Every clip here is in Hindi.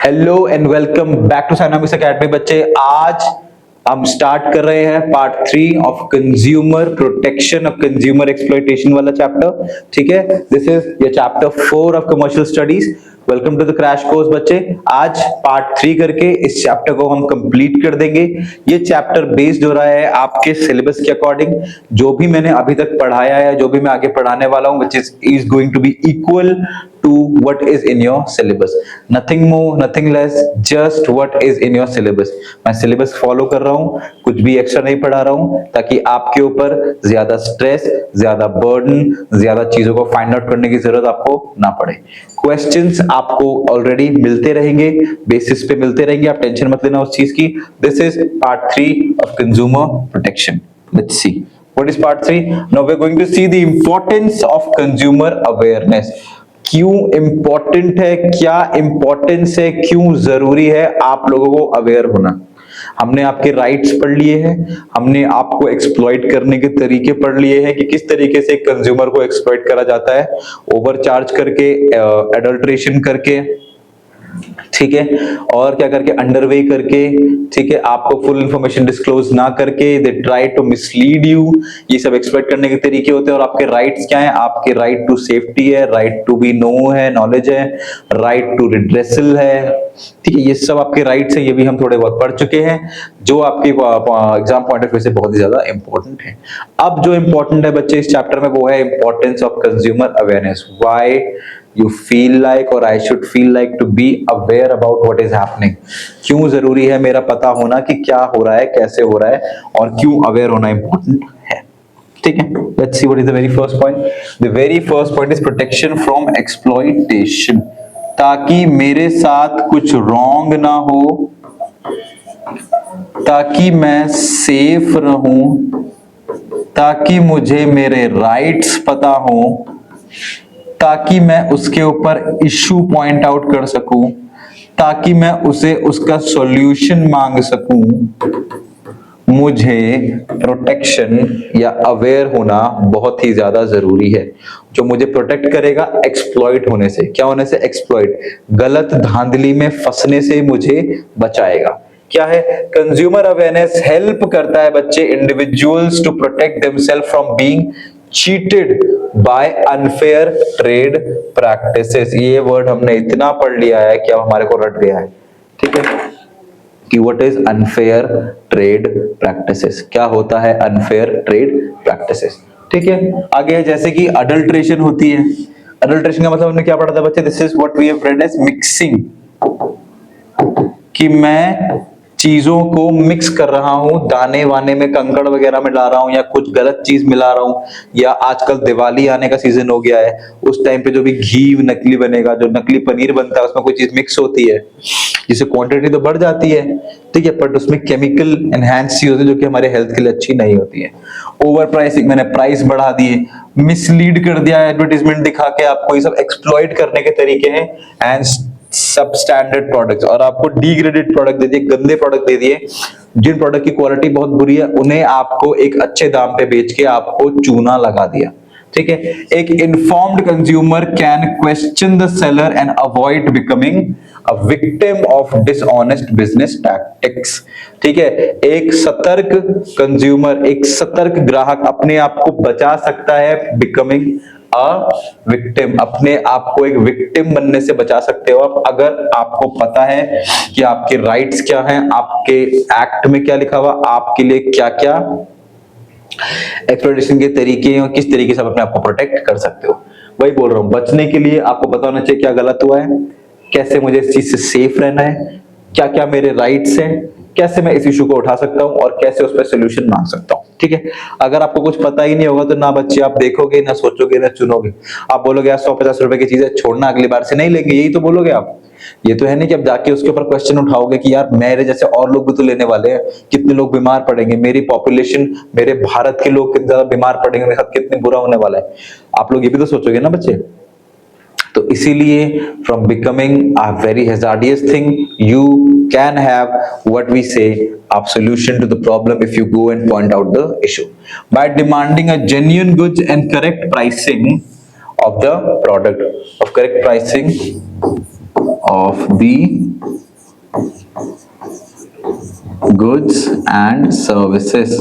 Hello and welcome back to Skynomics Academy. बच्चे, आज हम स्टार्ट कर रहे हैं part 3 of consumer protection of consumer exploitation वाला चैप्टर। ठीक है, दिस इज ये chapter 4 of commercial studies. Welcome to the crash course. बच्चे, आज पार्ट 3 करके इस चैप्टर को हम कंप्लीट कर देंगे। ये चैप्टर बेस्ड हो रहा है आपके सिलेबस के अकॉर्डिंग। जो भी मैंने अभी तक पढ़ाया है, जो भी मैं आगे पढ़ाने वाला हूं, which is going to be equal to what is in your syllabus, nothing more nothing less, just what is in your syllabus। मैं सिलेबस फॉलो कर रहा हूं, कुछ भी एक्स्ट्रा नहीं पढ़ा रहा हूं, ताकि आपके ऊपर ज्यादा स्ट्रेस, ज्यादा बर्डन, ज्यादा चीजों को फाइंड आउट करने की जरूरत आपको ना पड़े। क्वेश्चंस आपको ऑलरेडी मिलते रहेंगे, बेसिस पे मिलते रहेंगे, आप टेंशन मत लेना उस चीज की। This is part 3 of consumer protection. Let's see what is part 3. Now we're going to see the importance of consumer awareness। क्यों इंपॉर्टेंट है, क्या इंपॉर्टेंस है, क्यों जरूरी है आप लोगों को अवेयर होना। हमने आपके राइट्स पढ़ लिए हैं, हमने आपको एक्सप्लॉइट करने के तरीके पढ़ लिए हैं कि किस तरीके से कंज्यूमर को एक्सप्लॉइट करा जाता है, ओवरचार्ज करके, एडल्ट्रेशन करके, ठीक है, और क्या करके, अंडरवे करके, ठीक है, आपको फुल इंफॉर्मेशन डिस्क्लोज ना करके, they try to mislead you. ये सब एक्सप्लॉइट करने के तरीके होते हैं। और आपके राइट्स क्या है? आपके राइट टू सेफ्टी है, राइट टू बी नो है, नॉलेज है, राइट टू रिड्रेसल है, ठीक है, ये सब आपके राइट्स है। ये भी हम थोड़े बहुत पढ़ चुके हैं, जो आपके एग्जाम पॉइंट ऑफ व्यू से बहुत ही ज्यादा इंपॉर्टेंट है। अब जो इंपॉर्टेंट है बच्चे इस चैप्टर में, वो है importance of consumer awareness. Why you feel like or I should feel like to be aware about what is happening। क्यों जरूरी है मेरा पता होना कि क्या हो रहा है, कैसे हो रहा है, और क्यों अवेयर होना इंपॉर्टेंट है। ठीक है, let's see what is the very first point। The very first point is protection from exploitation। ताकि मेरे साथ कुछ रॉन्ग ना हो, ताकि मैं सेफ रहूं, ताकि मुझे मेरे राइट्स पता हो, ताकि मैं उसके ऊपर इश्यू पॉइंट आउट कर सकूं, ताकि मैं उसे उसका सॉल्यूशन मांग सकूं, मुझे प्रोटेक्शन या अवेयर होना बहुत ही ज्यादा जरूरी है। जो मुझे प्रोटेक्ट करेगा एक्सप्लॉइट होने से। क्या होने से? एक्सप्लॉइट, गलत धांधली में फंसने से मुझे बचाएगा। क्या है? कंज्यूमर अवेयरनेस हेल्प करता है बच्चे individuals to protect themselves from being cheated by unfair trade practices. ये वर्ड हमने इतना पढ़ लिया है कि अब हमारे को रट गया है। ठीक है, कि what is unfair trade practices, क्या होता है अनफेयर ट्रेड प्रैक्टिसेस। ठीक है, आगे जैसे कि अडल्ट्रेशन होती है। अडल्ट्रेशन का मतलब हमने क्या पढ़ा था बच्चे? This is what we have read as mixing, कि मैं चीजों को मिक्स कर रहा हूं, दाने वाने में कंकड़ वगैरह में ला रहा हूं, या कुछ गलत चीज मिला रहा हूं, या आजकल दिवाली आने का सीजन हो गया है, उस टाइम पे जो भी घी नकली बनेगा, जो नकली पनीर बनता है, उसमें कोई चीज मिक्स होती है, जिससे क्वांटिटी तो बढ़ जाती है, ठीक है, बट उसमें केमिकल एनहांस चीज होती है जो कि हमारे हेल्थ के लिए अच्छी नहीं होती है। ओवर प्राइसिंग, मैंने प्राइस बढ़ा दिए, मिसलीड कर दिया एडवर्टाइजमेंट दिखा के आपको, ये सब एक्सप्लॉइट करने के तरीके हैं। एंड सब स्टैंडर्ड प्रोडक्ट्स, और आपको डिग्रेडेड प्रोडक्ट दे दिए, गंदे प्रोडक्ट दे दिए, जिन प्रोडक्ट की क्वालिटी बहुत बुरी है उन्हें आपको एक अच्छे दाम पे बेच के आपको चूना लगा दिया। ठीक है, एक informed consumer can question the seller and avoid becoming a victim of dishonest business tactics. ठीक है, एक सतर्क कंज्यूमर, एक सतर्क ग्राहक अपने आप को बचा सकता है बिकमिंग अ विक्टिम, अपने आप को एक विक्टिम बनने से बचा सकते हो आप, अगर आपको पता है कि आपके राइट्स क्या हैं, आपके एक्ट में क्या लिखा हुआ, आपके लिए क्या क्या एक्सप्लॉयटेशन के तरीके हैं, और किस तरीके से आप अपने आप को प्रोटेक्ट कर सकते हो। वही बोल रहा हूं, बचने के लिए आपको पता होना चाहिए क्या गलत हुआ है, कैसे मुझे इस चीज से सेफ रहना है, क्या क्या मेरे राइट्स हैं, कैसे मैं इस इशू को उठा सकता हूं, और कैसे उस पर सोल्यूशन मांग सकता हूं। ठीक है, अगर आपको कुछ पता ही नहीं होगा तो ना बच्चे आप देखोगे, ना सोचोगे, ना चुनोगे। आप बोलोगे यार 150 रुपए की चीजें छोड़ना, अगली बार से नहीं लेंगे, यही तो बोलोगे आप। ये तो है नहीं कि अब जाके उसके ऊपर क्वेश्चन उठाओगे कि यार मेरे जैसे और लोग भी तो लेने वाले हैं, कितने लोग बीमार पड़ेंगे, मेरी पॉपुलेशन, मेरे भारत के लोग कितने ज्यादा बीमार पड़ेंगे, मेरे साथ कितने बुरा होने वाला है। आप लोग ये भी तो सोचोगे ना बच्चे। तो इसीलिए from becoming a very hazardous thing you can have what we say a solution to the problem if you go and point out the issue by demanding a genuine goods and correct pricing of the product, of correct pricing of the goods and services.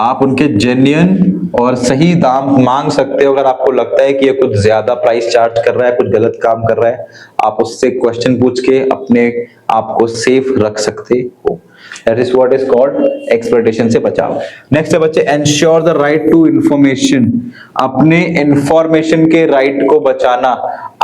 आप उनके जेन्युइन और सही दाम मांग सकते हो। अगर आपको लगता है कि ये कुछ ज्यादा प्राइस चार्ज कर रहा है, कुछ गलत काम कर रहा है, आप उससे क्वेश्चन पूछ के अपने आप को सेफ रख सकते हो। That is what is called exploitation से बचाव। नेक्स्ट है बच्चे, ensure the right to information। अपने इंफॉर्मेशन के राइट को बचाना।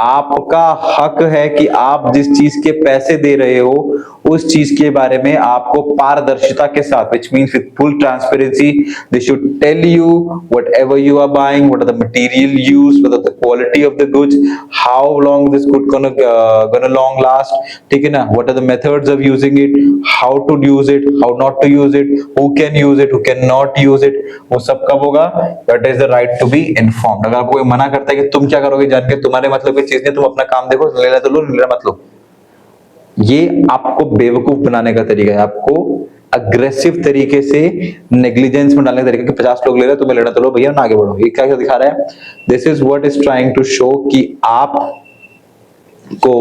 आपका हक है कि आप जिस चीज के पैसे दे रहे हो उस चीज के बारे में आपको पारदर्शिता के साथ, which means with full transparency, they should tell you whatever you are buying, what are the material used, what are the quality of the goods, how long this good gonna long last, ठीक है ना, what are the methods of using it, how to use it, how not to use it, who can use it, who can not use it, वो सब कब होगा? That is the right to be informed। अगर आपको कोई मना करता है कि तुम क्या करोगे जान के, तुम्हारे मतलब की चीज नहीं, तुम अपना काम देखो, लेना तो लो, लेना मत लो, ये आपको बेवकूफ बनाने का तरीका है, आपको अग्रेसिव तरीके से नेग्लिजेंस में डालने का तरीका कि 50 लोग ले रहे हैं, तुम्हें लेना तो लो भैया, ना आगे बढ़ो। ये क्या दिखा रहा है? This is what is trying to show कि आप को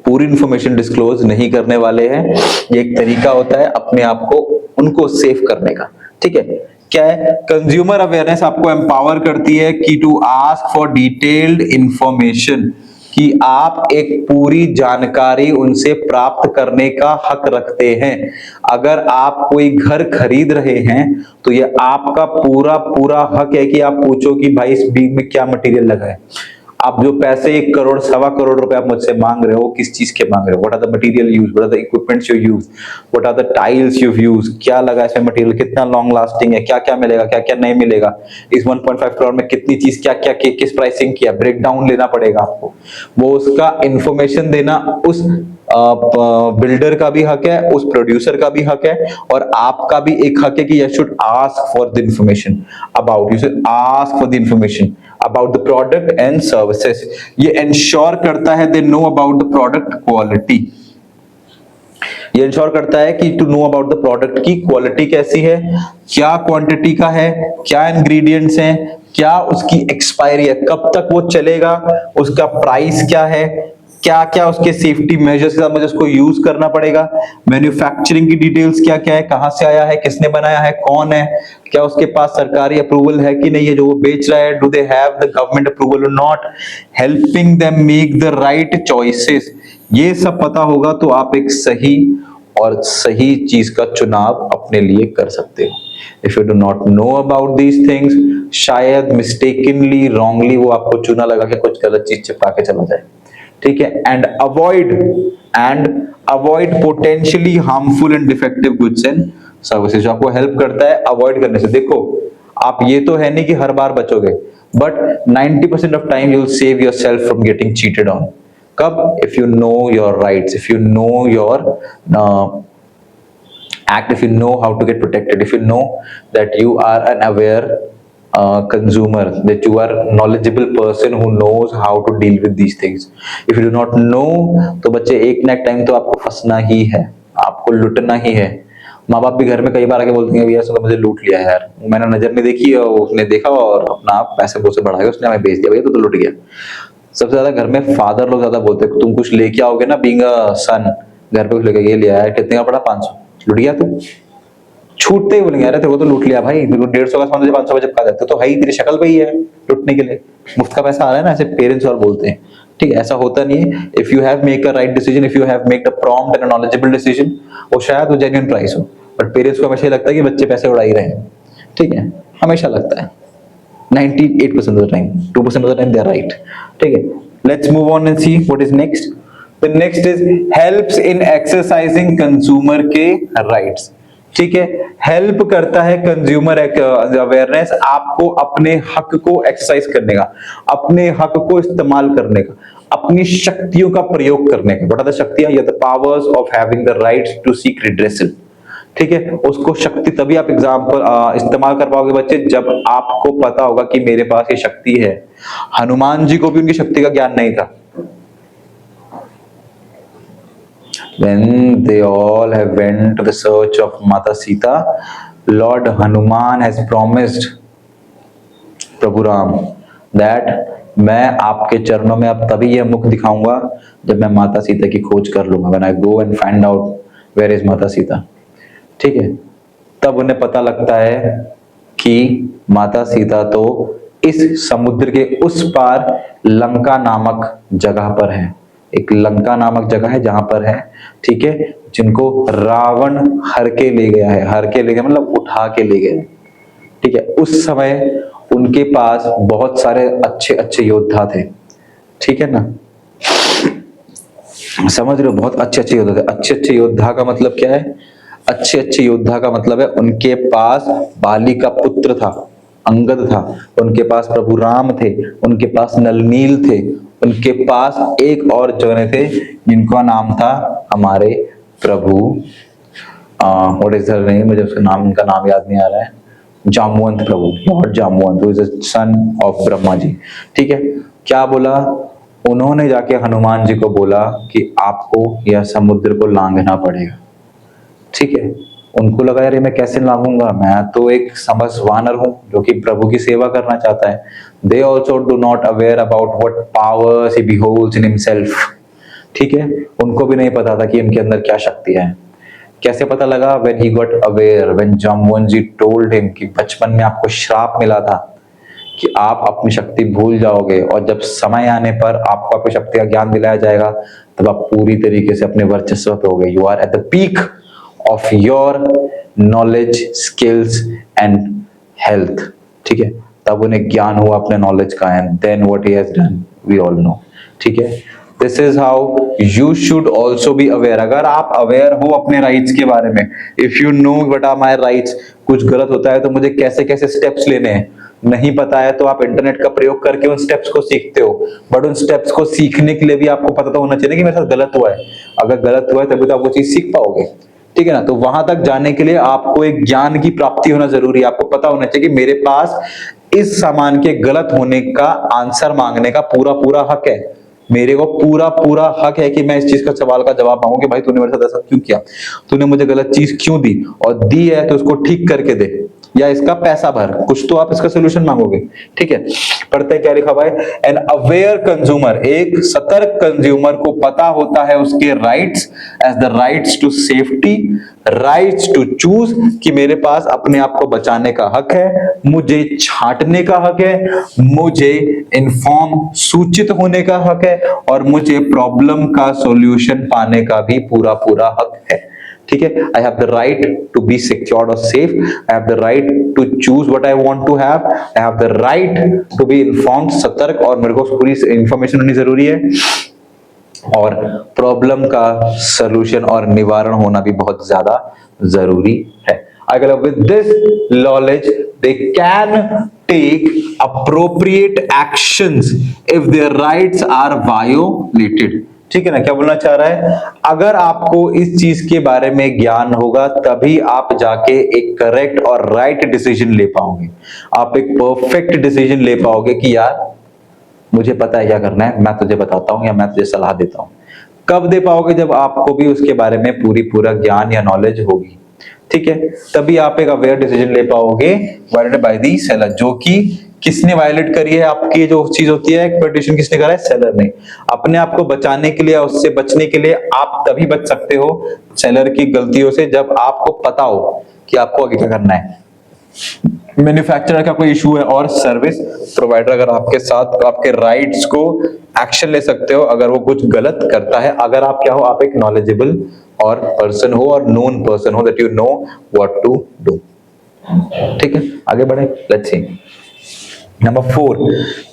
पूरी इंफॉर्मेशन डिस्क्लोज नहीं करने वाले हैं। ये एक तरीका होता है अपने आप को उनको सेव करने का, ठीक है। क्या है? कंज्यूमर अवेयरनेस आपको एम्पावर करती है कि to ask for detailed information, कि आप एक पूरी जानकारी उनसे प्राप्त करने का हक रखते हैं। अगर आप कोई घर खरीद रहे हैं तो ये आपका पूरा पूरा हक है कि आप पूछो कि भाई इस बीग में क्या मटेरियल लगा है। आप जो पैसे 1 करोड़ 1.25 करोड़ रुपए आप मुझसे मांग रहे हो, किस चीज के मांग रहे हो? What are the material use, what are the equipments you use, what are the tiles you use, क्या लगा इसमें मटेरियल, कितना लॉन्ग लास्टिंग है, क्या क्या मिलेगा, क्या क्या नहीं मिलेगा, इस 1.5 करोड़ में कितनी चीज क्या क्या किस प्राइसिंग किया, ब्रेक डाउन लेना पड़ेगा आपको। वो उसका इंफॉर्मेशन देना उस बिल्डर का भी हक है, उस प्रोड्यूसर का भी हक है, और आपका भी एक हक है कि you should ask for the information about, you should ask for the information about the product and services। ये ensure करता है they know about the product quality। ये इंश्योर करता है कि to know about the product की क्वालिटी कैसी है, क्या क्वांटिटी का है, क्या इंग्रेडिएंट्स हैं, क्या उसकी एक्सपायरी है, कब तक वो चलेगा, उसका प्राइस क्या है, क्या क्या उसके सेफ्टी मेजर्स के साथ मुझे उसको यूज करना पड़ेगा, मैन्युफैक्चरिंग की डिटेल्स क्या क्या है, कहां से आया है, किसने बनाया है, कौन है, क्या उसके पास सरकारी अप्रूवल है कि नहीं है जो वो बेच रहा है, do they have the government approval और not, helping them make the right choices. ये सब पता होगा तो आप एक सही और सही चीज का चुनाव अपने लिए कर सकते हो। If you do not know about these things, शायद mistakenly, wrongly वो आपको चुना लगा के कुछ गलत चीज चिपका के चला जाए, ठीक है। And avoid potentially harmful and defective goods and services, जो आपको हेल्प करता है अवॉइड करने से। देखो आप ये तो है नहीं कि हर बार बचोगे, but 90% of time you will save yourself from getting cheated on. कब? If you know your rights, if you know your act, if you know how to get protected, if you know that you are an aware consumer, that you are knowledgeable person who knows how to deal with these things। if you do not know, तो बच्चे एक ना एक टाइम तो आपको फंसना ही है, आपको लुटना ही है। माँ बाप भी घर में कई बार आके बोलते हैं भैया सुनो मुझे लूट लिया है यार, मैंने नजर नहीं देखी और उसने देखा और अपना पैसे से बढ़ा के उसने हमें बेच दिया, भैया तो लुट गया। सबसे ज्यादा घर में फादर लोग ज्यादा बोलते हैं, तुम कुछ लेके आओगे ना, बीइंग अ सन, घर पे कुछ लेके ये लिया है, कितने का पड़ा? 500, लुट गया तू। छूटते ही बोलेंगे अरे तेरे को तो लूट लिया भाई, तेरे को 150 का सामान तुझे 500 में चिपका देते, तो है ही तेरी शक्ल पे ही है लूटने के लिए, मुफ्त का पैसा आ रहा है ना, ऐसे पेरेंट्स और बोलते हैं। ठीक है, ऐसा होता नहीं है। If you have make a right decision, if you have make a prompt and knowledgeable decision, वो शायद वो जेन्युइन प्राइस हो, बट पेरेंट्स को हमेशा ही लगता है कि बच्चे पैसे उड़ा ही रहे हैं। ठीक है, हमेशा लगता है 98% of the time, 2% of the time they are right. ठीक है, let's move on and see what is next. The next is helps in exercising consumer के राइट्स। ठीक है, हेल्प करता है कंज्यूमर अवेयरनेस आपको अपने हक को एक्सरसाइज करने का, अपने हक को इस्तेमाल करने का, अपनी शक्तियों का प्रयोग करने का। बता शक्तियां या the powers of having the rights to seek redressal. ठीक है, उसको शक्ति तभी आप इस्तेमाल कर पाओगे बच्चे जब आपको पता होगा कि मेरे पास ये शक्ति है। हनुमान जी को भी उनकी शक्ति का ज्ञान नहीं था। When they all have went to the search of Mata Sita, Lord Hanuman has promised Prabhu Ram that मैं आपके चरणों में अब तभी यह मुख दिखाऊंगा जब मैं माता सीता की खोज कर लूंगा। When I go and find out where is माता सीता। ठीक है। तब उन्हें पता लगता है कि माता सीता तो इस समुद्र के उस पार लंका नामक जगह पर है। एक लंका नामक जगह है जहां पर है, ठीक है, जिनको रावण हर के ले गया है। हर के ले गया मतलब उठा के ले गया, ठीक है। उस समय उनके पास बहुत सारे अच्छे अच्छे योद्धा थे, ठीक है ना, समझ रहे हो, बहुत अच्छे अच्छे योद्धा थे। अच्छे अच्छे योद्धा का मतलब क्या है? अच्छे अच्छे योद्धा का मतलब है उनके पास बाली का पुत्र था, अंगद था, उनके पास प्रभु राम थे, उनके पास नलनील थे, उनके पास एक और जने थे जिनका नाम था हमारे प्रभु व्हाट इज देयर नेम, मुझे उसका नाम, उनका नाम याद नहीं आ रहा है, जामवंत प्रभु, lord Jamwant, who is the son of Brahma ji, ठीक है। क्या बोला उन्होंने? जाके हनुमान जी को बोला कि आपको यह समुद्र को लांघना पड़ेगा, ठीक है। उनको लगा यार ये मैं कैसे लांघूंगा, मैं तो एक समझ वानर हूं जो कि प्रभु की सेवा करना चाहता है। They also do not aware about what powers he beholds in himself, ठीक है। उनको भी नहीं पता था कि उनके अंदर क्या शक्ति है। कैसे पता लगा? when he got aware, when Jamwant ji told him कि बचपन में आपको श्राप मिला था कि आप अपनी शक्ति भूल जाओगे, और जब समय आने पर आपको अपनी शक्ति का ज्ञान दिलाया जाएगा तब आप पूरी तरीके से अपने वर्चस्व पे होगे। You are at the peak of your knowledge, skills and health, ठीक है। तब उन्हें ज्ञान हुआ अपने नॉलेज का, and then what he has done we all know, ठीक है। This is how you should also be aware. अगर आप अवेयर हो अपने राइट्स के बारे में, if you know what are my rights, कुछ गलत होता है तो मुझे कैसे कैसे स्टेप्स लेने हैं नहीं पता है, तो आप इंटरनेट का प्रयोग करके उन स्टेप्स को सीखते हो। बट उन स्टेप्स को सीखने के लिए भी आपको पता तो होना चाहिए कि मेरे साथ गलत हुआ है। अगर गलत हुआ है तभी तो आप वो चीज सीख पाओगे, ठीक है ना। तो वहां तक जाने के लिए आपको एक ज्ञान की प्राप्ति होना जरूरी है। आपको पता होना चाहिए कि मेरे पास इस सामान के गलत होने का आंसर मांगने का पूरा पूरा हक है। मेरे को पूरा पूरा हक है कि मैं इस चीज का सवाल का जवाब मांगू कि भाई तूने मेरे साथ ऐसा क्यों किया, तूने मुझे गलत चीज क्यों दी, और दी है तो उसको ठीक करके दे, या इसका पैसा भर, कुछ तो आप इसका सोल्यूशन मांगोगे, ठीक है। पढ़ते हैं क्या लिखा भाई, एन अवेयर कंज्यूमर, एक सतर्क कंज्यूमर को पता होता है उसके rights as the rights to safety, rights to choose, कि मेरे पास अपने आप को बचाने का हक है, मुझे छांटने का हक है, मुझे इन्फॉर्म सूचित होने का हक है, और मुझे प्रॉब्लम का सॉल्यूशन पाने का भी पूरा पूरा हक है, ठीक है। I have the right to be secured और safe, I have the right to choose what I want to have, I have the right to be informed, सतर्क, और मेरे को पूरी इंफॉर्मेशन होनी जरूरी है, और प्रॉब्लम का सॉल्यूशन और निवारण होना भी बहुत ज्यादा जरूरी है। अगर with this knowledge they can take appropriate actions if their rights are violated, ठीक है ना। क्या बोलना चाह रहा है? अगर आपको इस चीज के बारे में ज्ञान होगा तभी आप जाके एक करेक्ट और राइट डिसीजन ले पाओगे, आप एक परफेक्ट डिसीजन ले पाओगे कि यार मुझे पता है क्या करना है, मैं तुझे बताता हूं या मैं तुझे सलाह देता हूं। कब दे पाओगे? जब आपको भी उसके बारे में पूरा ज्ञान या नॉलेज होगी, ठीक है। तभी आप एक अवेयर डिसीजन ले पाओगे वायलेटेड बाय दी सेलर, जो कि किसने वायलेट करी है आपकी जो चीज होती है, एक्सप्लॉइटेशन किसने करा है? सेलर ने। अपने आप को बचाने के लिए, उससे बचने के लिए आप तभी बच सकते हो सेलर की गलतियों से, जब आपको पता हो कि आपको आगे क्या करना है। मैन्युफैक्चरर का कोई इशू है और सर्विस प्रोवाइडर अगर आपके साथ आपके राइट्स को एक्शन ले सकते हो अगर वो कुछ गलत करता है, अगर आप क्या हो, आप एक नॉलेजेबल और पर्सन हो और नोन पर्सन हो, that you know what to do, ठीक है। आगे बढ़े, लेट्स सी। नंबर 4,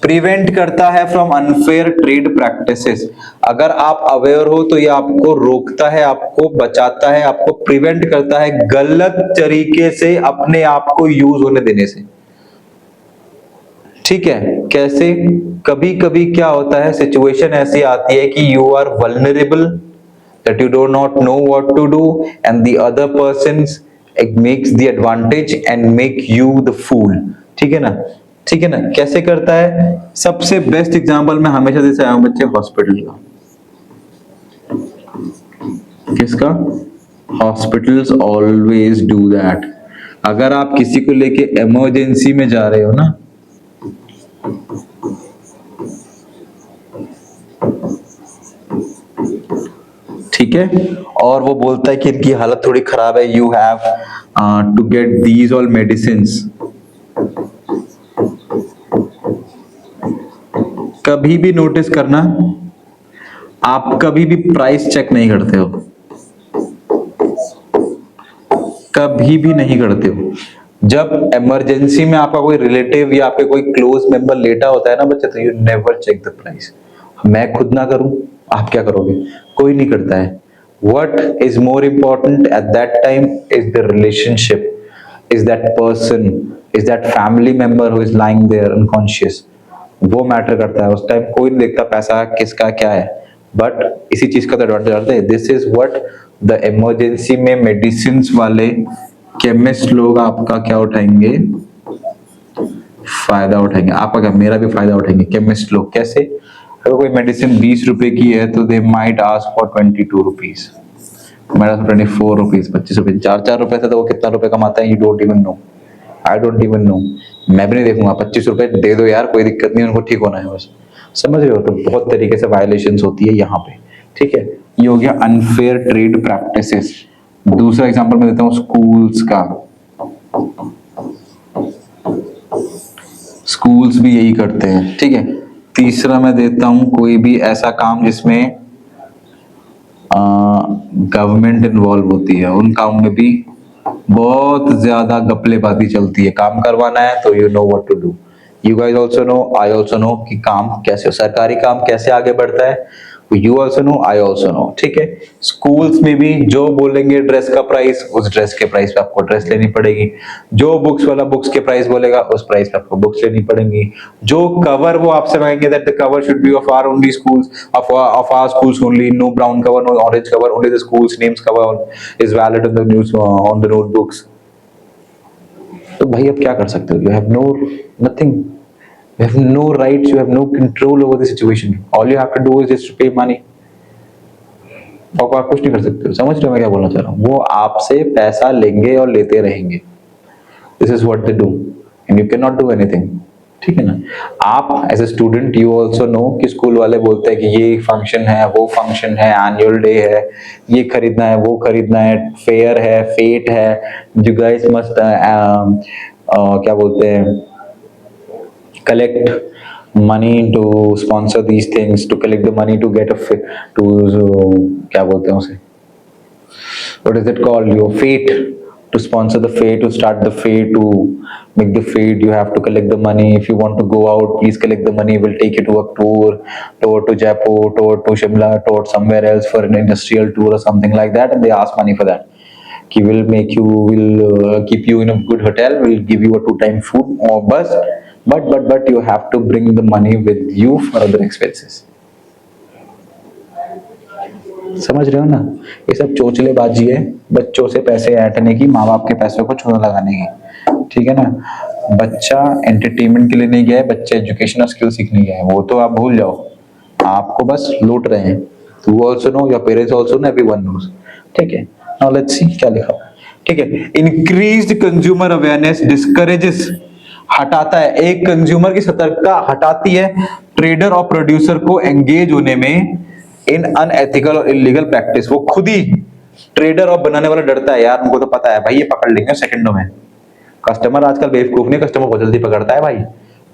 प्रिवेंट करता है फ्रॉम अनफेयर ट्रेड प्रैक्टिसेस। अगर आप अवेयर हो तो ये आपको रोकता है, आपको बचाता है, आपको प्रिवेंट करता है गलत तरीके से अपने आप को यूज होने देने से, ठीक है। कैसे? कभी कभी क्या होता है, सिचुएशन ऐसी आती है कि you are vulnerable, that you do not know what to do, and the other persons makes the advantage and make you the fool, ठीक है ना, ठीक है ना। कैसे करता है? सबसे बेस्ट एग्जांपल मैं हमेशा देता आया हूं बच्चे, हॉस्पिटल का। किसका? Hospitals always do that. अगर आप किसी को लेके इमरजेंसी में जा रहे हो ना, ठीक ठीक है। और वो बोलता है कि इनकी हालत थोड़ी खराब है, you have to get these all medicine. कभी भी नोटिस करना, आप कभी भी प्राइस चेक नहीं करते हो, कभी भी नहीं करते हो। जब इमरजेंसी में आपका कोई रिलेटिव या आपके कोई क्लोज मेंबर लेटा होता है ना बच्चे, तो you never check the price. मैं खुद ना करूं, आप क्या करोगे? कोई नहीं करता है। What is more important at that time is the relationship, is that person, is that family member who is lying there unconscious. वो मैटर करता है उस टाइम। कोई नहीं देखता पैसा किसका क्या है, बट इसी चीज का तो एडवांटेज है। This is what the emergency में मेडिसिन वाले केमिस्ट लोग आपका क्या उठाएंगे? फायदा उठाएंगे। आपका क्या, मेरा भी फायदा उठाएंगे केमिस्ट लोग। कैसे? अगर कोई मेडिसिन 20 रुपए की है तो they might ask for 22 rupees, मेरा 24 रुपीज, 25 रुपीज, 4 रुपए से तो वो कितना रुपए कमाता है, you don't even know, I don't even know. मैं भी नहीं देखूंगा। 25 रुपए दे दो यार, कोई दिक्कत नहीं, उनको ठीक होना है बस। समझ रहे हो? तो बहुत तरीके से वायलेशंस होती है यहाँ पे, ठीक है। ये हो गया अनफेयर ट्रेड प्रैक्टिसेस। दूसरा एग्जांपल मैं देता हूँ स्कूल्स का। स्कूल्स भी यही करते हैं, ठीक है। तीसरा मैं देता हूं कोई भी ऐसा काम जिसमें गवर्नमेंट इन्वॉल्व होती है, उन काम में भी बहुत ज्यादा गपलेबाजी चलती है। काम करवाना है तो you know what to do, you guys also know, I also know कि काम कैसे, सरकारी काम कैसे आगे बढ़ता है, you also know, I also know, ठीक है। स्कूल्स में भी जो बोलेंगे ड्रेस का प्राइस, उस ड्रेस के प्राइस पे आपको ड्रेस लेनी पड़ेगी। जो बुक्स वाला बुक्स के प्राइस बोलेगा, उस प्राइस पे आपको बुक्स लेनी पड़ेंगी। जो कवर वो आपसे मांगेंगे, that the cover should be of our only schools, of our schools only, no brown cover, no orange cover, only the schools names cover is valid on the news, on the notebooks. तो भाई अब क्या कर सकते हो? You have no nothing, you have no rights, you have no control over the situation, all you have to do is just to pay money। और आप कुछ नहीं कर सकते हो। समझ रहे हो मैं क्या बोलना चाह रहा हूँ? वो आपसे पैसा लेंगे और लेते रहेंगे। This is what they do and you can not do anything, ठीक है ना। आप as a student you also know कि स्कूल वाले बोलते हैं कि ये फंक्शन है, वो फंक्शन है, एनुअल डे है, ये खरीदना है, वो खरीदना है, फेयर है, फेट है, यू गाइस मस्ट क्या बोलते हैं, collect money to sponsor these things, to collect the money to get क्या बोलते हैं उसे, what is it called, your fete, to sponsor the fete, to start the fete, to make the fete, you have to collect the money. If you want to go out, please collect the money, we'll take you to a tour to Jaipur, tour to Shimla, tour somewhere else for an industrial tour or something like that, and they ask money for that. We'll keep you in a good hotel, we'll give you a 2-time food or bus, but you have to bring the money with you for other expenses। समझ रहे हो ना? ये सब चोचलेबाजी है, बच्चों से पैसे ऐंठने की, माँ बाप के पैसों को चूना लगाने की, ठीक है ना। बच्चा एंटरटेनमेंट के लिए नहीं गया है, बच्चा एजुकेशन और स्किल सीखने गया है, वो तो आप भूल जाओ, आपको बस लूट रहे हैं। You also know, your parents also know, everyone knows, ठीक है। Now let's see क्या लिखा, ठीक है। Increased consumer awareness discourages, हटाता है, एक कंज्यूमर की सतर्कता हटाती है ट्रेडर और प्रोड्यूसर को एंगेज होने में इन अनएथिकल और इलीगल प्रैक्टिस। वो खुद ही ट्रेडर और बनाने वाला डरता है, यार उनको तो पता है भाई ये पकड़ लेंगे सेकंडों में। कस्टमर आजकल बेवकूफ नहीं, कस्टमर बहुत जल्दी पकड़ता है भाई।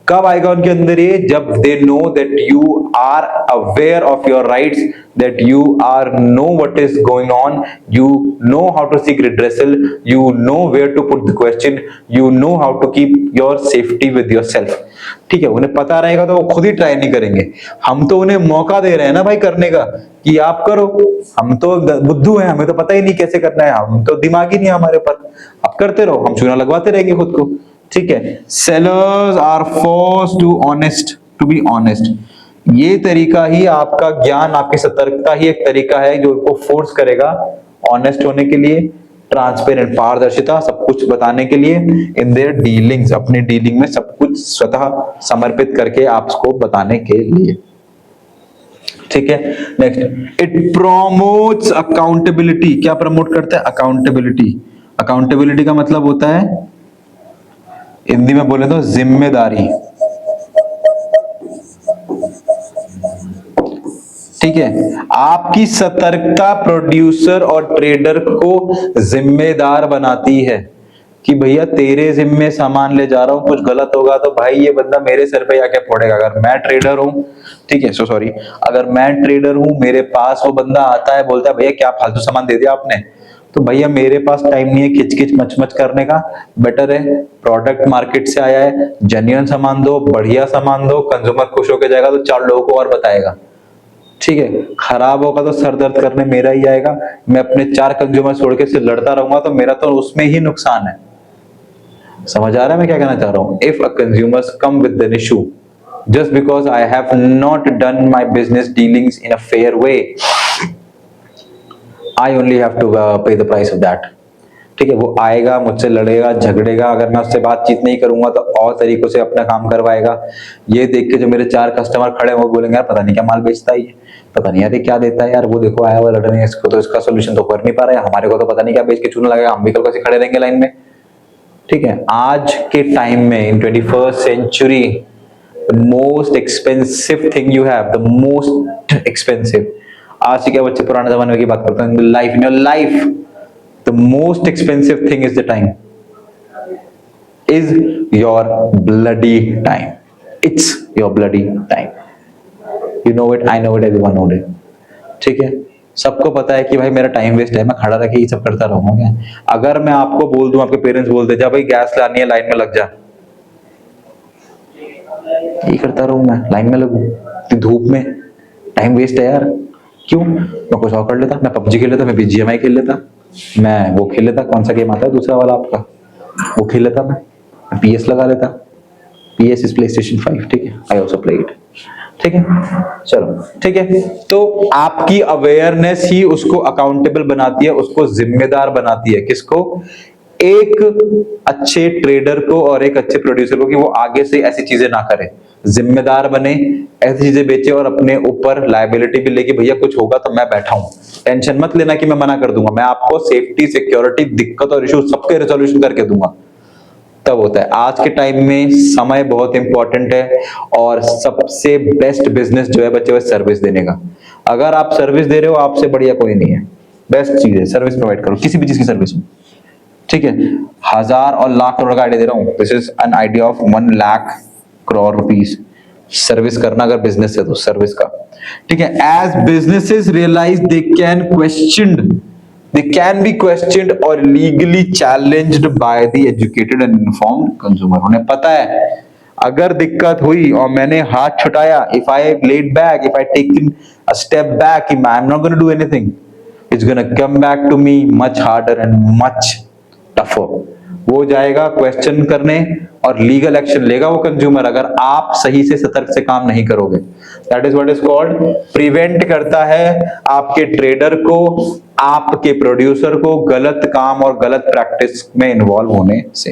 कब आएगा उनके अंदर ये? जब they know that you are aware of your rights, that you are know what is going on, you know how to seek redressal, you know where to put the question, you know how to keep your safety with yourself, ठीक है। उन्हें पता रहेगा तो वो खुद ही ट्राई नहीं करेंगे। हम तो उन्हें मौका दे रहे हैं ना भाई करने का, कि आप करो। हम तो बुद्धू हैं, हमें तो पता ही नहीं कैसे करना है, हम तो दिमाग ही नहीं है हमारे पर। आप करते रहो, हम चूना लगवाते रहेंगे खुद को, ठीक है। Sellers are forced to be honest. ये तरीका ही आपका ज्ञान, आपकी सतर्कता ही एक तरीका है जो उनको फोर्स करेगा ऑनेस्ट होने के लिए, ट्रांसपेरेंट, पारदर्शिता, सब कुछ बताने के लिए इन देयर डीलिंग्स, अपने डीलिंग में सब कुछ स्वतः समर्पित करके आपको बताने के लिए, ठीक है। Next, it promotes accountability. क्या प्रमोट करता है? अकाउंटेबिलिटी। अकाउंटेबिलिटी का मतलब होता है, हिंदी में बोले तो जिम्मेदारी। ठीक है, आपकी सतर्कता प्रोड्यूसर और ट्रेडर को जिम्मेदार बनाती है कि भैया तेरे जिम्मे सामान ले जा रहा हूं, कुछ गलत होगा तो भाई ये बंदा मेरे सर पे आके फोड़ेगा। अगर मैं ट्रेडर हूं, ठीक है, सॉरी, अगर मैं ट्रेडर हूं, मेरे पास वो बंदा आता है, बोलता है भैया क्या फालतू सामान दे दिया आपने, तो भैया मेरे पास टाइम नहीं है खिच खिच मच मच करने का। बेटर है प्रोडक्ट मार्केट से आया है, जेन्युइन सामान दो, बढ़िया सामान दो, कंज्यूमर खुश होकर जाएगा तो 4 लोगों को और बताएगा। ठीक है, खराब होगा तो सर दर्द करने मेरा ही आएगा, मैं अपने 4 कंज्यूमर छोड़ के से लड़ता रहूंगा तो मेरा तो उसमें ही नुकसान है। समझ आ रहा है मैं क्या कहना चाह रहा हूं? If a consumers come with an issue just because I have not done my business dealings in a fair way, I only have to pay the price of that. ठीक है, वो आएगा मुझसे लड़ेगा झगड़ेगा, अगर मैं उससे बातचीत नहीं करूंगा तो और तरीकों से अपना काम करवाएगा। ये देख के जो मेरे 4 कस्टमर खड़े वो बोलेंगे यार पता नहीं क्या माल बेचता है ये, पता नहीं यार ये क्या देता है यार, वो देखो आया हुआ लड़ने, इसको तो इसका सोल्यूशन तो कर नहीं पा रहा है, हमारे को तो पता नहीं क्या बेच के चूना लगेगा, हम भी कल कैसे खड़े रहेंगे लाइन में। ठीक है, आज के टाइम में इन 21st century the most expensive thing you have, the most expensive, आज के बच्चे पुराने जमाने की बात करते हैं, life in your life the most expensive thing is the time, is your bloody time, it's your bloody time, you know it, I know it, everyone knows it। ठीक है, सबको पता है कि भाई मेरा टाइम वेस्ट है, मैं खड़ा रह के ये सब करता रहूंगा क्या? अगर मैं आपको बोल दूं, आपके पेरेंट्स बोल दे जा भाई गैस लानी है लाइन में लग जा, ये करता रहूं मैं, लाइन में लगूं धूप में, टाइम वेस्ट है यार। क्यों? मैं कुछ और कर लेता, मैं पबजी खेल लेता, मैं बीजीएमआई खेल लेता, मैं वो खेल लेता, कौन सा गेम आता है दूसरा वाला आपका, वो खेल लेता, मैं पीएस लगा लेता, पीएस इज प्लेस्टेशन 5, ठीक है, आई ऑल्सो प्ले इट। ठीक है, चलो ठीक है, तो आपकी अवेयरनेस ही उसको अकाउंटेबल बनाती है, उसको जिम्मेदार बनाती है। किसको? एक अच्छे ट्रेडर को और एक अच्छे प्रोड्यूसर को, कि वो आगे से ऐसी चीजें ना करे, जिम्मेदार बने, ऐसी चीजें बेचे और अपने ऊपर लायबिलिटी भी लेके भैया कुछ होगा तो मैं बैठा हूं, टेंशन मत लेना कि मैं मना कर दूंगा, मैं आपको सेफ्टी, सिक्योरिटी, दिक्कत और इशू सबके रिजोल्यूशन करके दूंगा। तब होता है। आज के टाइम में समय बहुत इंपॉर्टेंट है और सबसे बेस्ट बिजनेस जो है बच्चे, वो सर्विस देने का। अगर आप सर्विस दे रहे हो, आपसे बढ़िया कोई नहीं है, बेस्ट चीज है सर्विस प्रोवाइड करो, किसी भी चीज की सर्विस। ठीक है, 1000 और लाख करोड़ का आइडिया दे रहा हूं, this is an idea of 1 lakh crore rupees service करना, अगर बिजनेस है तो सर्विस का। ठीक है, as businesses realise they can be questioned or legally challenged by the educated and informed consumer। उन्हें पता है अगर दिक्कत हुई और मैंने हाथ छुटाया, if I laid back, if I taken a step back, I'm not going to do anything, it's going to come back to me much harder and much tougher। वो जाएगा क्वेश्चन करने और लीगल एक्शन लेगा वो कंज्यूमर, अगर आप सही से सतर्क से काम नहीं करोगे। That is what is called, prevent करता है आपके ट्रेडर को, आपके प्रोड्यूसर को गलत काम और गलत प्रैक्टिस में इन्वॉल्व होने से।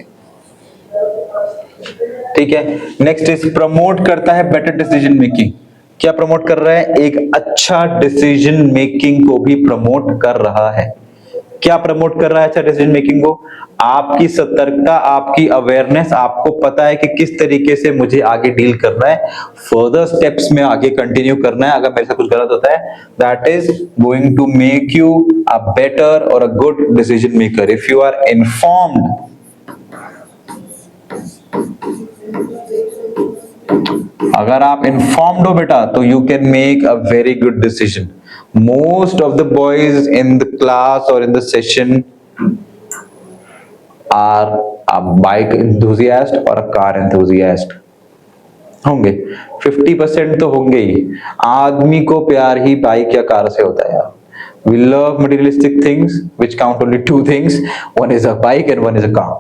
ठीक है, नेक्स्ट इज प्रमोट करता है बेटर डिसीजन मेकिंग। क्या प्रमोट कर रहा है? एक अच्छा डिसीजन मेकिंग को भी प्रमोट कर रहा है। क्या प्रमोट कर रहा है अच्छा डिसीजन मेकिंग को? आपकी सतर्कता, आपकी अवेयरनेस, आपको पता है कि किस तरीके से मुझे आगे डील करना है, फर्दर स्टेप्स में आगे कंटिन्यू करना है। अगर मेरे से कुछ गलत होता है, that is going to make you a better और a good decision maker if you are informed. अगर आप इन्फॉर्म्ड हो बेटा, तो you can make a very good decision. Most of the boys in the class or in the session are a bike enthusiast or a car enthusiast होंगे, 50% तो होंगे ही। आदमी को प्यार ही बाइक या कार से होता है यार। We love materialistic things which count only 2 things, one is a bike and one is a car।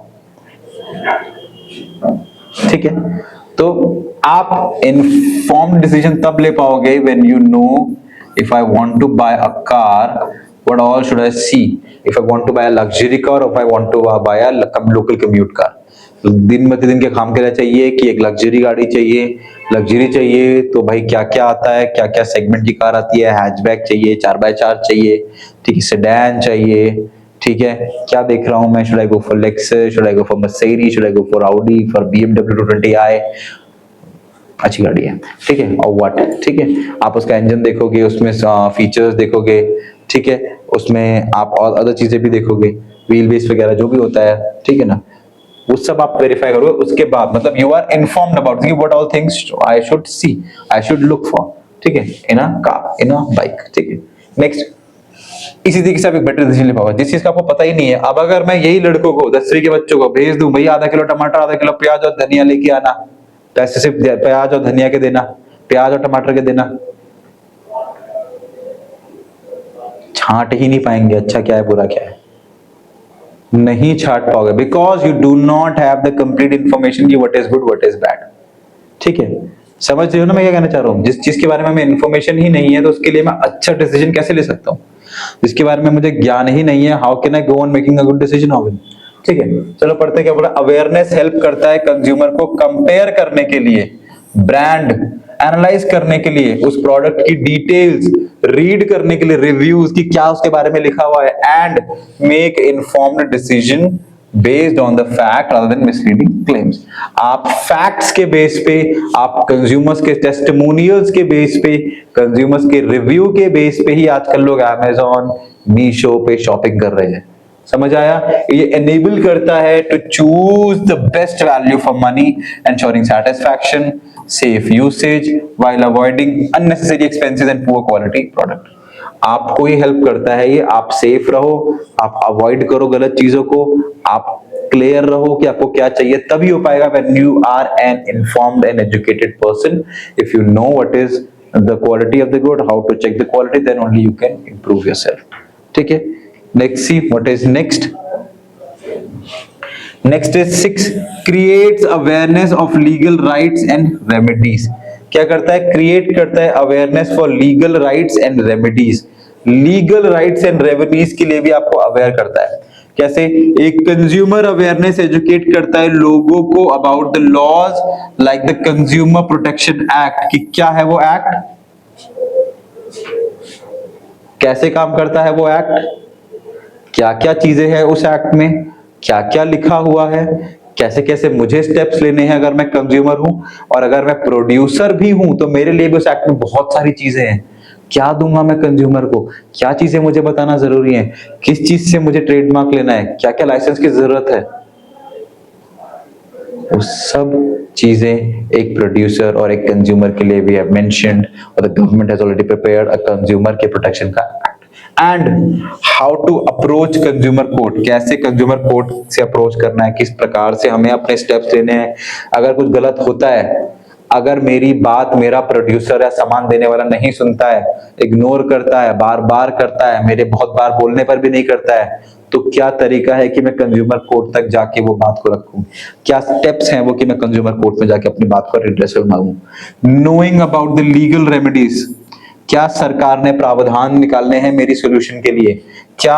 ठीक है, तो आप informed decision तब ले पाओगे when you know if I want to buy a car, what all should I see? If I want to buy a luxury car or if I want to buy a local commute car, तो दिन प्रतिदिन के काम के लिए चाहिए कि एक लग्जरी गाड़ी चाहिए, लग्जरी चाहिए तो भाई क्या क्या आता है, क्या क्या सेगमेंट की कार आती है, हैचबैक चाहिए, 4x4 चाहिए, ठीक है, सेडान चाहिए, ठीक है, क्या देख रहा हूं मैं, should I go for Lexus, should I go for Mercedes, should I go for Audi, for BMW 220i, अच्छी गाड़ी है, ठीक है। और व्हाट, ठीक है, आप उसका इंजन देखोगे, उसमें फीचर्स देखोगे, ठीक है, उसमें आप और अदर चीजें भी देखोगे, व्हील बेस वगैरह जो भी होता है, ठीक है ना, वो सब आप वेरीफाई करोगे। उसके बाद मतलब you are informed about what all things I should see, I should look for, ठीक है, इन a car, in a bike, ठीक है। नेक्स्ट, इसी तरीके से आप एक बेटर डिसीजन ले पाओगे जिस चीज का आपको पता ही नहीं है। अब अगर मैं यही लड़कों को 10वीं के बच्चों को भेज दूं, भैया आधा किलो टमाटर, आधा किलो प्याज और धनिया लेके आना, पैसे सिर्फ प्याज और धनिया के देना, प्याज और टमाटर के देना, छांट ही नहीं पाएंगे अच्छा क्या है बुरा क्या है, नहीं छांट पाओगे, because you do not have the complete information की what is good what is bad, ठीक है। समझ रहे हो ना मैं क्या कहना चाह रहा हूँ? जिस चीज के बारे में हमें इंफॉर्मेशन ही नहीं है तो उसके लिए मैं अच्छा डिसीजन कैसे ले सकता हूँ? जिसके बारे में मुझे ज्ञान ही नहीं है, how can I go on making a good decision of it, ठीक है। चलो पढ़ते हैं क्या बोला। अवेयरनेस हेल्प करता है कंज्यूमर को कंपेयर करने के लिए, ब्रांड एनालाइज करने के लिए, उस प्रोडक्ट की डिटेल्स रीड करने के लिए, रिव्यूज की क्या उसके बारे में लिखा हुआ है, and make informed decision based on the fact rather than misleading claims। आप फैक्ट्स के बेस पे, आप कंज्यूमर्स के टेस्टिमोनियल्स के बेस पे, कंज्यूमर्स के रिव्यू के बेस पे ही आजकल लोग अमेज़न, मीशो पे शॉपिंग कर रहे हैं। समझ आया? ये एनेबल करता है to choose the best value for money, ensuring satisfaction, safe usage while avoiding unnecessary expenses and poor quality product। आपको ही हेल्प करता है ये, आप सेफ रहो, आप अवॉइड करो गलत चीजों को, आप क्लियर रहो कि आपको क्या चाहिए, तभी हो पाएगा when you are an informed and educated person। if you know what is the quality of the good, how to check the quality, then only you can improve yourself, ठीक है। next see what is next is 6, creates awareness of legal rights and remedies। क्या करता है? क्रिएट करता है awareness for legal rights and remedies. Legal rights and remedies के लिए भी आपको अवेयर करता है। कैसे? एक कंज्यूमर अवेयरनेस एजुकेट करता है लोगों को about the laws like the consumer protection act, कि क्या है वो एक्ट, कैसे काम करता है वो एक्ट, क्या क्या चीजें हैं उस एक्ट में, क्या क्या लिखा हुआ है, कैसे कैसे मुझे स्टेप्स लेने हैं अगर मैं कंज्यूमर हूं, और अगर मैं प्रोड्यूसर भी हूं तो मेरे लिए भी उस एक्ट में बहुत सारी चीजें हैं। क्या दूंगा मैं कंज्यूमर को, क्या चीजें मुझे बताना जरूरी है, किस चीज से मुझे ट्रेडमार्क लेना है, क्या क्या लाइसेंस की जरूरत है, वो सब चीजें एक प्रोड्यूसर और एक कंज्यूमर के लिए भी है मेंशन्ड, और the government has already prepared a consumer के प्रोटेक्शन का act. And how to approach consumer court, कैसे कंज्यूमर कोर्ट से अप्रोच करना है, किस प्रकार से हमें अपने स्टेप्स लेने हैं अगर कुछ गलत होता है, अगर मेरी बात मेरा प्रोड्यूसर या सामान देने वाला नहीं सुनता है, इग्नोर करता है, बार बार करता है, मेरे बहुत बार बोलने पर भी नहीं करता है, तो क्या तरीका है कि मैं कंज्यूमर कोर्ट तक जाके वो बात को रखूं, क्या स्टेप्स हैं वो कि मैं कंज्यूमर कोर्ट में जाके अपनी बात को रिड्रेसल मांगूं। Knowing about the legal remedies, क्या सरकार ने प्रावधान निकालने हैं मेरी सॉल्यूशन के लिए, क्या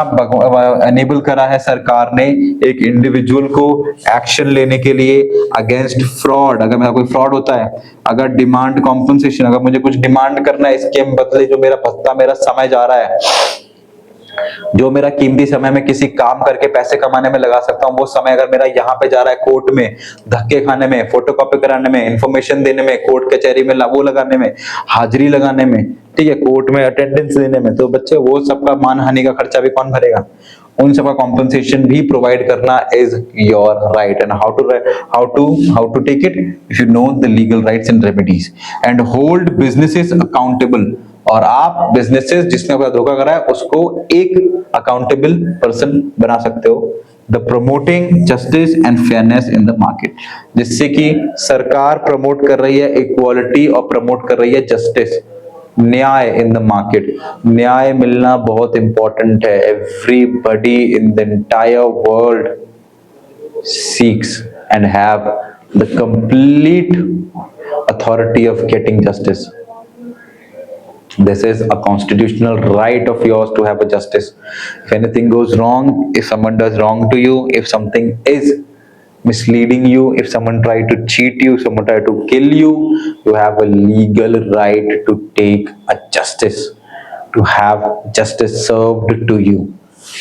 एनेबल करा है सरकार ने एक इंडिविजुअल को एक्शन लेने के लिए अगेंस्ट फ्रॉड, अगर मेरा कोई फ्रॉड होता है, अगर डिमांड कॉम्पनसेशन, अगर मुझे कुछ डिमांड करना है इसके बदले जो मेरा भत्ता, मेरा समय जा रहा है, जो मेरा कीमती समय में किसी काम करके पैसे कमाने में लगा सकता हूं, वो समय अगर मेरा यहाँ पे जा रहा है कोर्ट में धक्के खाने में, फोटोकॉपी कराने में, इंफॉर्मेशन देने में, कोर्ट कचहरी में वो लगाने में, हाजिरी लगाने में, ठीक है, कोर्ट में अटेंडेंस देने में, तो बच्चे वो सबका मानहानि का खर्चा भी कौन भरेगा? उन सबका कॉम्पनसेशन भी प्रोवाइड करना is your right. And how to take it, if you know the legal rights and remedies, and hold businesses accountable, और आप बिजनेसेस जिसने अपना धोखा करा है उसको एक अकाउंटेबल पर्सन बना सकते हो। The promoting justice and fairness in the market, जिससे कि सरकार प्रमोट कर रही है इक्वालिटी और प्रमोट कर रही है जस्टिस, न्याय इन द मार्केट। न्याय मिलना बहुत इंपॉर्टेंट है। Everybody in the entire world seeks and have the complete authority of getting justice. This is a constitutional right of yours to have a justice. If anything goes wrong, if someone does wrong to you, if something is misleading you, if someone try to cheat you, someone try to kill you, you have a legal right to take a justice, to have justice served to you।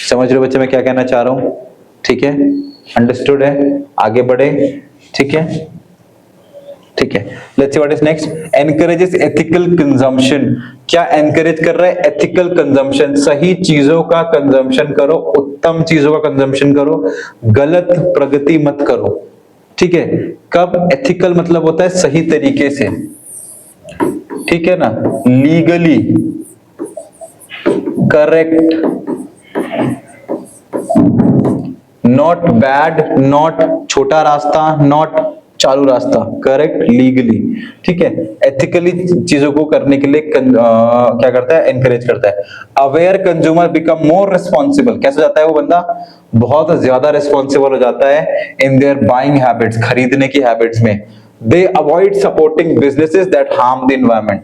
समझ रहे हो बच्चे मैं क्या कहना चाह रहा हूँ? ठीक है, अंडरस्टूड है, आगे बढ़े, ठीक है, ठीक है, let's see what is next. Encourages ethical consumption, क्या एनकरेज कर रहा है? एथिकल कंजम्पशन, सही चीजों का कंजम्पशन करो, उत्तम चीजों का कंजम्पशन करो, गलत प्रगति मत करो। ठीक है, कब? एथिकल मतलब होता है सही तरीके से, ठीक है ना, legally correct, not bad, not छोटा रास्ता, नॉट चालू रास्ता, करेक्ट, लीगली। ठीक है, एथिकली चीजों को करने के लिए क्या करता है? एनकरेज करता है। Aware consumer become more responsible, कैसे जाता है वो बंदा? बहुत ज्यादा रिस्पॉन्सिबल हो जाता है इन देयर बाइंग हैबिट्स, खरीदने की हैबिट्स में। दे avoid supporting businesses that harm the environment.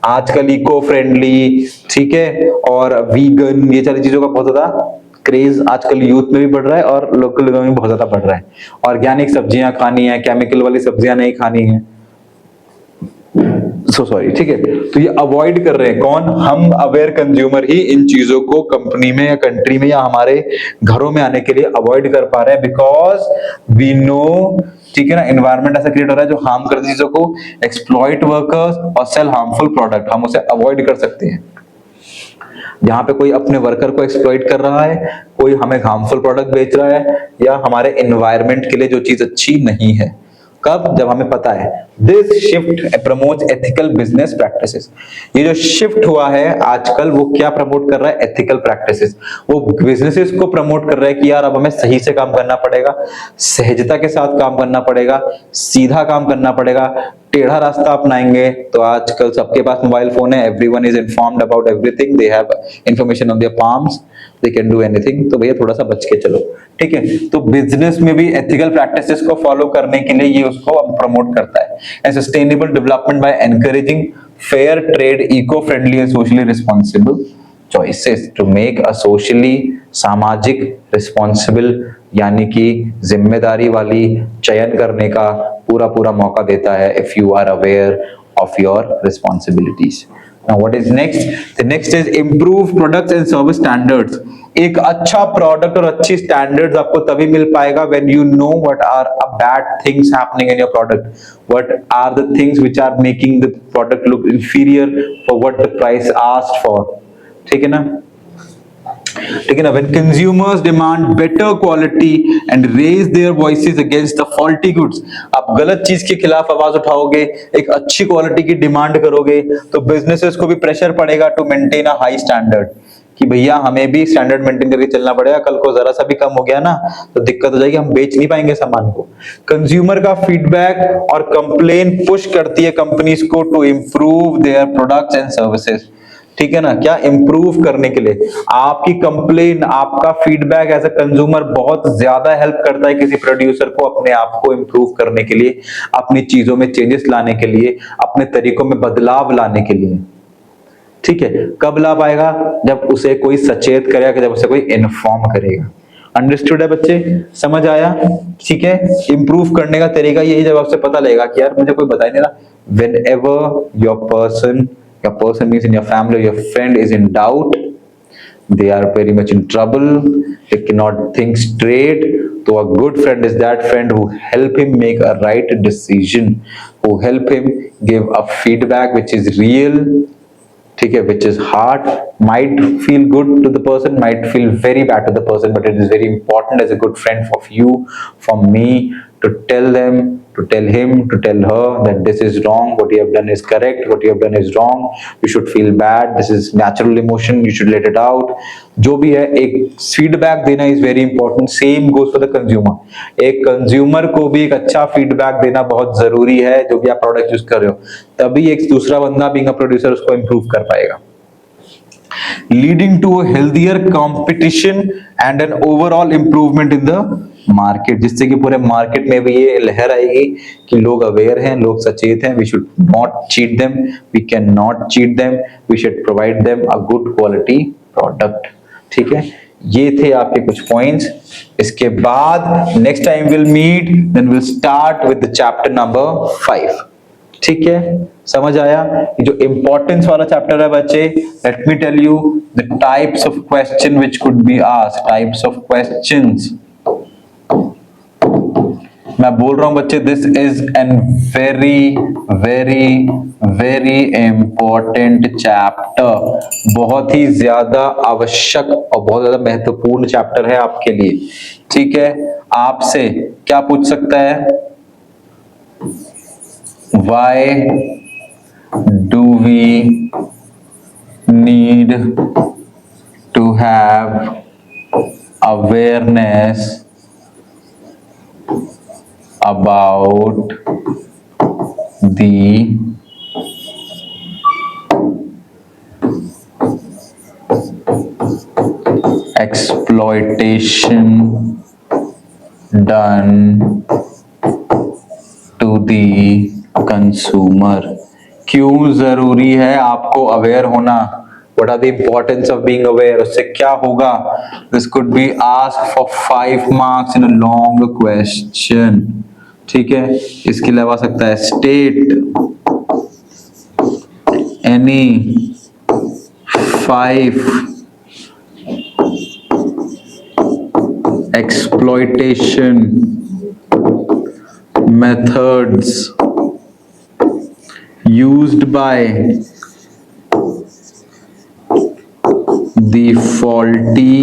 आजकल इको फ्रेंडली, ठीक है, और वीगन, ये सारी चीजों का बहुत ज्यादा क्रेज आजकल यूथ में भी बढ़ रहा है और लोकल लोगों में बहुत ज्यादा बढ़ रहा है। ऑर्गेनिक सब्जियां खानी है, केमिकल वाली सब्जियां नहीं खानी है। सॉरी, ठीक है, तो ये अवॉइड कर रहे हैं कौन? हम अवेयर कंज्यूमर ही इन चीजों को कंपनी में या कंट्री में या हमारे घरों में आने के लिए अवॉइड कर पा रहे हैं, बिकॉज वी नो, ठीक है ना, एनवायरमेंट ऐसा क्रिएट हो रहा है जो हार्म करती चीजों को, एक्सप्लॉइट वर्कर्स और सेल हार्मफुल प्रोडक्ट, हम उसे अवॉइड कर सकते हैं। जहां पे कोई अपने वर्कर को एक्सप्लॉइट कर रहा है, कोई हमें हार्मफुल प्रोडक्ट बेच रहा है, या हमारे एनवायरमेंट के लिए जो चीज अच्छी नहीं है। कब? जब हमें पता है। This shift promotes ethical business practices, ये जो शिफ्ट हुआ है आजकल, वो क्या प्रमोट कर रहा है? Ethical practices. वो बिजनेसेस को प्रमोट कर रहा है कि यार अब हमें सही से काम करना पड़ेगा, सहजता के साथ काम करना पड़ेगा, सीधा काम करना पड़ेगा। टेढ़ा रास्ता अपनाएंगे तो आजकल सबके पास मोबाइल फोन है, everyone is informed about everything, they have information on their palms, they can do anything. तो भैया थोड़ा सा बच के चलो, ठीक है। तो बिजनेस में भी एथिकल प्रैक्टिसेस को फॉलो करने के लिए ये उसको प्रमोट करता है। And sustainable development by encouraging fair trade, eco friendly and socially responsible choices to make a socially, सामाजिक रिस्पॉन्सिबल, यानी कि जिम्मेदारी वाली चयन करने का पूरा पूरा मौका देता है, if you are aware of your responsibilities. Now what is next? The next is improve products and service standards. एक अच्छा प्रोडक्ट और अच्छी स्टैंडर्ड्स आपको तभी मिल पाएगा when you know what are bad things happening in your product, what are the things which are making the product look inferior for what the price asked for, ठीक है ना, ठीक है ना। When consumers demand better quality and raise their voices against the faulty goods, आप गलत चीज के खिलाफ आवाज उठाओगे, एक अच्छी क्वालिटी की डिमांड करोगे, तो बिजनेसेस को भी प्रेशर पड़ेगा to maintain a high standard, कि भैया हमें भी स्टैंडर्ड मेंटेन करके चलना पड़ेगा, कल को जरा सा भी कम हो गया ना तो दिक्कत हो जाएगी, हम बेच नहीं पाएंगे सामान को। कंज्यूमर का फीडबैक और कंप्लेन पुश करती है कंपनीज को to improve their products and services, ठीक है ना। क्या? इंप्रूव करने के लिए आपकी कंप्लेन, आपका फीडबैक एज अ कंज्यूमर बहुत ज्यादा हेल्प करता है किसी प्रोड्यूसर को अपने आप को इंप्रूव करने के लिए, अपनी चीजों में चेंजेस लाने के लिए, अपने तरीकों में बदलाव लाने के लिए, ठीक है। कब लाभ आएगा? जब उसे कोई सचेत करेगा, जब उसे कोई इन्फॉर्म करेगा। अंडरस्टूड है बच्चे? समझ आया? ठीक है। इंप्रूव करने का तरीका यही, जब आपसे पता लगेगा कि यार मुझे कोई बता ही नहीं रहा। Whenever your person means in your family or your friend is in doubt, they are very much in trouble, they cannot think straight, so a good friend is that friend who help him make a right decision, who help him give a feedback which is real, ठीक है, which is hard, might feel good to the person, might feel very bad to the person, but it is very important as a good friend of you, for me, to tell them, to tell him, to tell her that this is wrong, what you have done is correct, what you have done is wrong, you should feel bad, this is natural emotion, you should let it out। जो भी है, एक फीडबैक देना is very important. Same goes for the consumer, एक कंज्यूमर को भी एक अच्छा फीडबैक देना बहुत जरूरी है, जो भी आप प्रोडक्ट यूज कर रहे हो, तभी एक दूसरा बंदा बीइंग अ प्रोड्यूसर उसको इंप्रूव कर पाएगा। Leading to a healthier competition and an overall improvement in the market, जिससे कि पूरे मार्केट में भी ये लहर आएगी कि लोग अवेयर हैं, लोग सचेत हैं। We should not cheat them, we can not cheat them, we should provide them a good quality product, ठीक है। ये थे आपके कुछ पॉइंट्स। इसके बाद next time will meet, then will start with the chapter number 5, ठीक है। समझ आया? ये जो इंपॉर्टेंस वाला चैप्टर है बच्चे, let me tell you the types of question which could be asked, types of questions. मैं बोल रहा हूं बच्चे, this is an very very very important chapter, बहुत ही ज्यादा आवश्यक और बहुत ज्यादा महत्वपूर्ण चैप्टर है आपके लिए। ठीक है, आपसे क्या पूछ सकता है? Why do we need to have awareness about the exploitation done to the consumer? क्यों जरूरी है आपको अवेयर होना? What are the importance of being aware? उससे क्या होगा? This could be asked for 5 marks in a long question. ठीक है, इसके अलावा आ सकता है state any 5 exploitation methods used by the faulty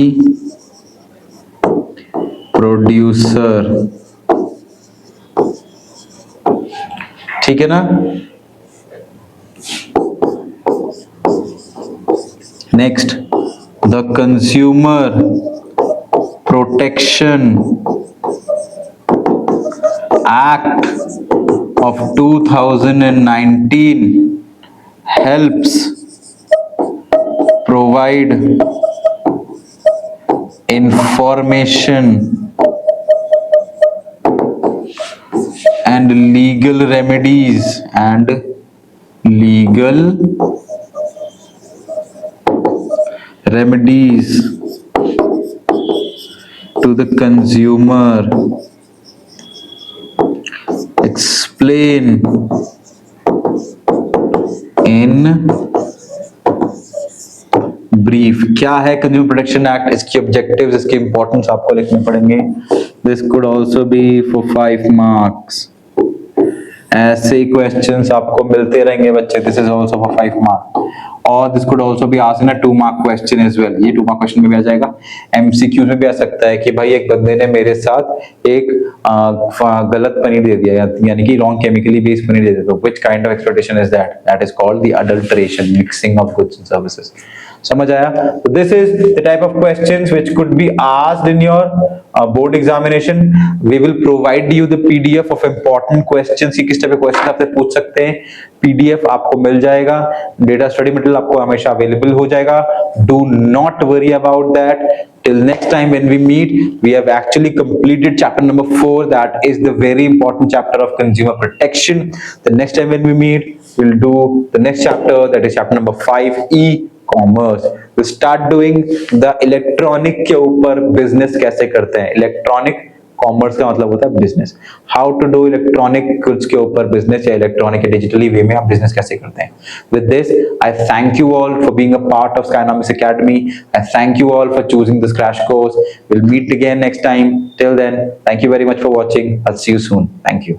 producer. ठीक है ना? Next, the consumer protection act of 2019 helps provide information and legal remedies to the consumer. Explain in brief क्या है कंज्यूमर प्रोटेक्शन एक्ट, इसकी ऑब्जेक्टिव्स, इसके इंपॉर्टेंस आपको लिखने पड़ेंगे। This could also be for 5 marks. ऐसे क्वेश्चंस आपको मिलते रहेंगे बच्चे। This is also for 5 marks और this could also be asked in a 2 mark question as well. ये 2 मार्क क्वेश्चन में भी आ जाएगा। एमसीक्यू में भी आ सकता है कि भाई एक बंदे ने मेरे साथ एक गलत पनीर दे दिया, यानी कि रॉन्ग केमिकली बेस्ड पनीर दे दिया, तो which kind of exploitation is that? That is called the adulteration, mixing of goods and services. समझ आया? तो this is the type of questions which could be asked in your board examination. We will provide you the PDF of important questions कि किस टाइप के क्वेश्चन आपसे पूछ सकते हैं। पीडीएफ आपको मिल जाएगा, डेटा स्टडी मटेरियल आपको हमेशा अवेलेबल हो जाएगा। Do not worry about that. Till next time when we meet, we have actually completed chapter number 4, that is the very important chapter of consumer protection. The next time when we meet, we'll do the next chapter, that is chapter number 5, e-commerce. We'll start doing the electronic के ऊपर business कैसे करते हैं। Electronic कॉमर्स का मतलब होता है business. How to do electronic goods के ऊपर बिजनेस, या इलेक्ट्रॉनिक डिजिटली वे में आप बिजनेस कैसे करते हैं। With this I thank you all for being a part of Skynomics Academy. I thank you all for choosing this crash course. Will meet again next time. Till then, thank you very much for watching. I will see you soon. Thank you.